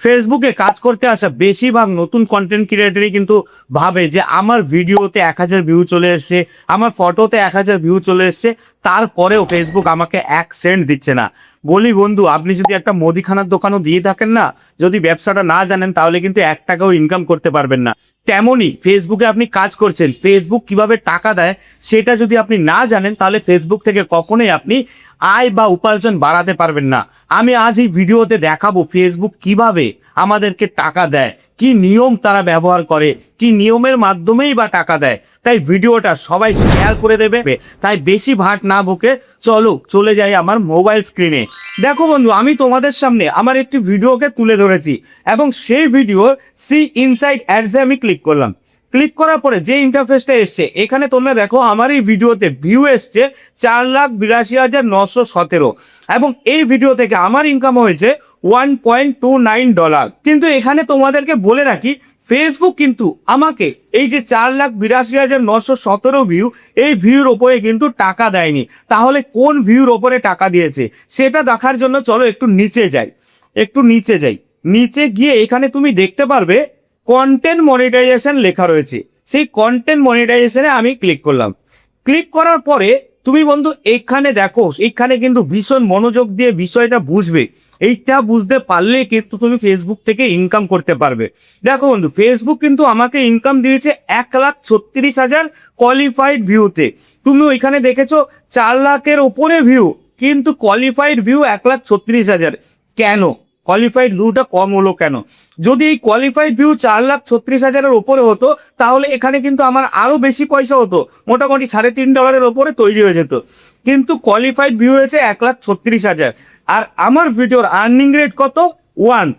ফেসবুকে কাজ করতে আসা বেশিরভাগ নতুন কন্টেন্ট ক্রিয়েটরই কিন্তু ভাবে যে আমার ভিডিওতে 1000 ভিউ চলে এসছে, আমার ফটোতে 1000 ভিউ চলে এসছে, তারপরেও ফেসবুক আমাকে 1 সেন্ট দিচ্ছে না। বলি বন্ধু, আপনি যদি একটা মুদিখানার দোকানও দিয়ে থাকেন না, যদি ব্যবসাটা না জানেন তাহলে কিন্তু 1 টাকাও ইনকাম করতে পারবেন না। তেমনই ফেসবুকে আপনি কাজ করছেন, ফেসবুক কিভাবে টাকা দেয় সেটা যদি আপনি না জানেন তাহলে ফেসবুক থেকে কখনোই আপনি আয় বা উপার্জন বাড়াতে পারবেন না। আমি আজ এই ভিডিওতে দেখাবো ফেসবুক কিভাবে আমাদেরকে টাকা দেয়, কি নিয়ম তারা ব্যবহার করে, কি নিয়মের মাধ্যমেই বা টাকা দেয়। তাই ভিডিওটা সবাই শেয়ার করে দেবে। তাই বেশি ভাট না বকে চলে যাই আমার মোবাইল স্ক্রিনে। দেখো বন্ধু, আমি তোমাদের সামনে আমার একটি ভিডিওকে তুলে ধরেছি এবং সেই ভিডিওর সি ইনসাইড অ্যাডসে আমি ক্লিক করলাম। ক্লিক করার পরে যে ইন্টারফেসটা এসছে, এখানে তোমরা দেখো আমার এই ভিডিওতে ভিউ এসছে 4,82,917 এবং এই ভিডিও থেকে আমার ইনকাম হয়েছে $1.29। কিন্তু এখানে তোমাদেরকে বলে রাখি, ফেসবুক কিন্তু আমাকে এই যে 4,82,917 ভিউ, এই ভিউর ওপরে কিন্তু টাকা দেয়নি। তাহলে কোন ভিউর ওপরে টাকা দিয়েছে সেটা দেখার জন্য চলো একটু নিচে যাই। নিচে গিয়ে এখানে তুমি দেখতে পারবে কন্টেন্ট মনিটাইজেশন লেখা রয়েছে। সেই কন্টেন্ট মনিটাইজেশনে আমি ক্লিক করলাম। ক্লিক করার পরে তুমি বন্ধু এখানে দেখো, এখানে কিন্তু ভীষণ মনোযোগ দিয়ে বিষয়টা বুঝবে। এইটা বুঝতে পারলে কিন্তু তুমি ফেসবুক থেকে ইনকাম করতে পারবে। দেখো বন্ধু, ফেসবুক কিন্তু আমাকে ইনকাম দিয়েছে 1,36,000 কোয়ালিফাইড ভিউতে। তুমি ওইখানে দেখেছো 4 লাখের ওপরে ভিউ, কিন্তু কোয়ালিফাইড ভিউ 1,36,000। কেন কোয়ালিফাইড ভিউটা কম হলো কেন? যদি এই কোয়ালিফাইড ভিউ 4,36,000-এর ওপরে হতো তাহলে এখানে কিন্তু আমার আরো বেশি পয়সা হতো, মোটামুটি $3.5 ওপরে তৈরি হয়ে যেত। কিন্তু কোয়ালিফাইড ভিউ হয়েছে 1,36,000। আর আমার ভিডিওর আর্নিং রেট কত? 1।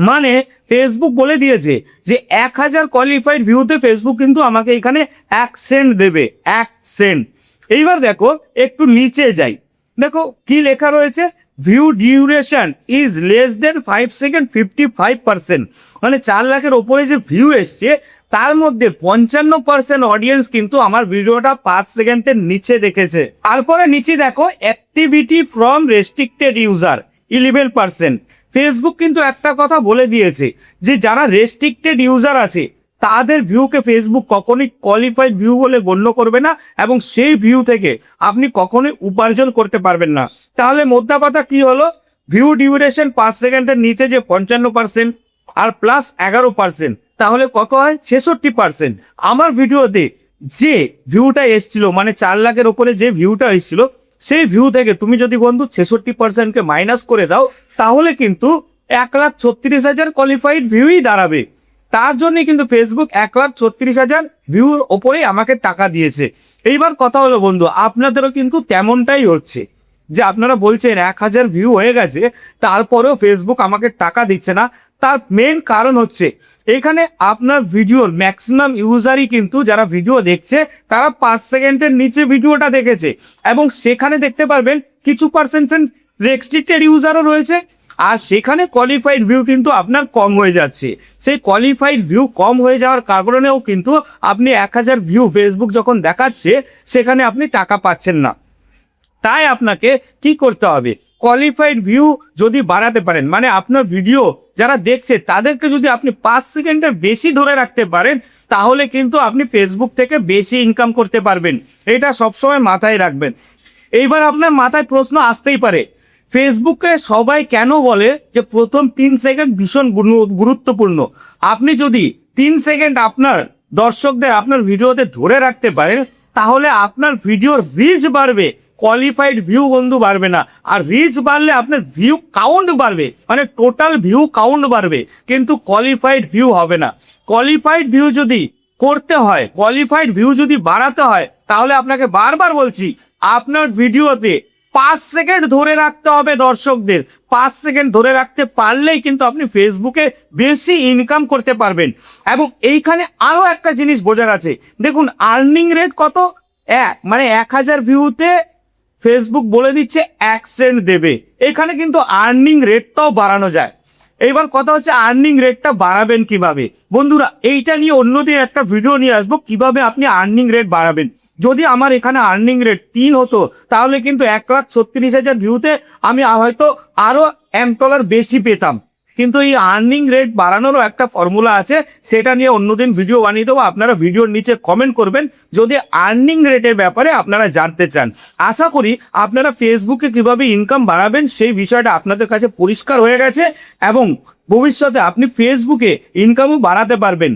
মানে ফেসবুক বলে দিয়েছে যে 1000 কোয়ালিফাইড ভিউতে ফেসবুক কিন্তু আমাকে এখানে 1 সেন্ট দেবে, 1 সেন্ট। এইবার দেখো একটু নিচে যাই, দেখো কি লেখা রয়েছে, view duration is less than 5 second 55%। মানে 4 লাখের ওপরে যে ভিউ এসছে তার মধ্যে 55% অডিয়েন্স কিন্তু আমার ভিডিওটা 5 সেকেন্ডের নিচে দেখেছে। তারপরে নিচে দেখো activity from restricted user 11%। Facebook কিন্তু একটা কথা বলে দিয়েছে যে যারা রেস্ট্রিক্টেড ইউজার আছে তাদের ভিউকে ফেসবুক কখনোই কোয়ালিফাইড ভিউ বলে গণ্য করবে না এবং সেই ভিউ থেকে আপনি কখনোই উপার্জন করতে পারবেন না। তাহলে মোদ্দা কথা কি হলো, ভিউ ডিউরেশন 5 সেকেন্ডের নিচে যে 55% আর প্লাস 11%, তাহলে কত হয়? 66%। আমার ভিডিওতে যে ভিউটা এসছিল, মানে 4 লাখের ওপরে যে ভিউটা এসছিল, সেই ভিউ থেকে তুমি যদি বন্ধু 66%কে মাইনাস করে দাও তাহলে কিন্তু 1,36,000 কোয়ালিফাইড ভিউই দাঁড়াবে। তার জন্য কিন্তু ফেসবুক 1,36,000 ভিউর ওপরেই আমাকে টাকা দিয়েছে। এইবার কথা হলো বন্ধু, আপনাদেরও কিন্তু তেমনটাই হচ্ছে যে আপনারা বলছেন 1000 ভিউ হয়ে গেছে তারপরেও ফেসবুক আমাকে টাকা দিচ্ছে না। তার মেন কারণ হচ্ছে এখানে আপনার ভিডিওর ম্যাক্সিমাম ইউজারই কিন্তু যারা ভিডিও দেখছে তারা 5 সেকেন্ডের নিচে ভিডিওটা দেখেছে এবং সেখানে দেখতে পারবেন কিছু পার্সেন্ট রেস্ট্রিক্টেড ইউজারও রয়েছে। আর সেখানে কোয়ালিফাইড ভিউ কিন্তু আপনার কম হয়ে যাচ্ছে। সেই কোয়ালিফাইড ভিউ কম হয়ে যাওয়ার কারণেও কিন্তু আপনি 1000 ভিউ ফেসবুক যখন দেখাচ্ছে সেখানে আপনি টাকা পাচ্ছেন না। তাই আপনাকে কি করতে হবে, কোয়ালিফাইড ভিউ যদি বাড়াতে পারেন, মানে আপনার ভিডিও যারা দেখছে তাদেরকে যদি আপনি 5 সেকেন্ডের বেশি ধরে রাখতে পারেন তাহলে কিন্তু আপনি ফেসবুক থেকে বেশি ইনকাম করতে পারবেন। এটা সবসময় মাথায় রাখবেন। এইবার আপনার মাথায় প্রশ্ন আসতেই পারে, ফেসবুকে সবাই কেন বলে যে প্রথম 3 সেকেন্ড ভীষণ গুরুত্বপূর্ণ? আপনি যদি 3 সেকেন্ড আপনার দর্শকদের আপনার ভিডিওতে ধরে রাখতে পারেন তাহলে আপনার ভিডিওর রিচ বাড়বে, কোয়ালিফাইড ভিউ বন্ধু বাড়বে না। আর রিচ বাড়লে আপনার ভিউ কাউন্ট বাড়বে, মানে টোটাল ভিউ কাউন্ট বাড়বে, কিন্তু কোয়ালিফাইড ভিউ হবে না। কোয়ালিফাইড ভিউ যদি করতে হয়, কোয়ালিফাইড ভিউ যদি বাড়াতে হয় তাহলে আপনাকে বারবার বলছি আপনার ভিডিওতে 5 সেকেন্ড ধরে রাখতে হবে দর্শকদের। 5 সেকেন্ড ধরে রাখতে পারলেই কিন্তু আপনি ফেসবুকে বেশি ইনকাম করতে পারবেন। এবং এইখানে আরো একটা জিনিস বোঝার আছে, দেখুন আর্নিং রেট কত, মানে 1000 ভিউতে ফেসবুক বলে দিচ্ছে 1 সেন্ট দেবে। এখানে কিন্তু আর্নিং রেটটাও বাড়ানো যায়। এইবার কথা হচ্ছে আর্নিং রেটটা বাড়াবেন কিভাবে? বন্ধুরা এইটা নিয়ে অন্যদিন একটা ভিডিও নিয়ে আসবো কিভাবে আপনি আর্নিং রেট বাড়াবেন। যদি আমার এখানে আর্নিং রেট 3 হতো তাহলে কিন্তু 1,36,000 ভিউতে আমি হয়তো আরো $1 বেশি পেতাম। কিন্তু এই আর্নিং রেট বাড়ানোরও একটা ফর্মুলা আছে, সেটা নিয়ে অন্যদিন ভিডিও বানিয়ে দেবো। আপনারা ভিডিওর নিচে কমেন্ট করবেন যদি আর্নিং রেটের ব্যাপারে আপনারা জানতে চান। আশা করি আপনারা ফেসবুকে কিভাবে ইনকাম বাড়াবেন সেই বিষয়টা আপনাদের কাছে পরিষ্কার হয়ে গেছে এবং ভবিষ্যতে আপনি ফেসবুকে ইনকামও বাড়াতে পারবেন।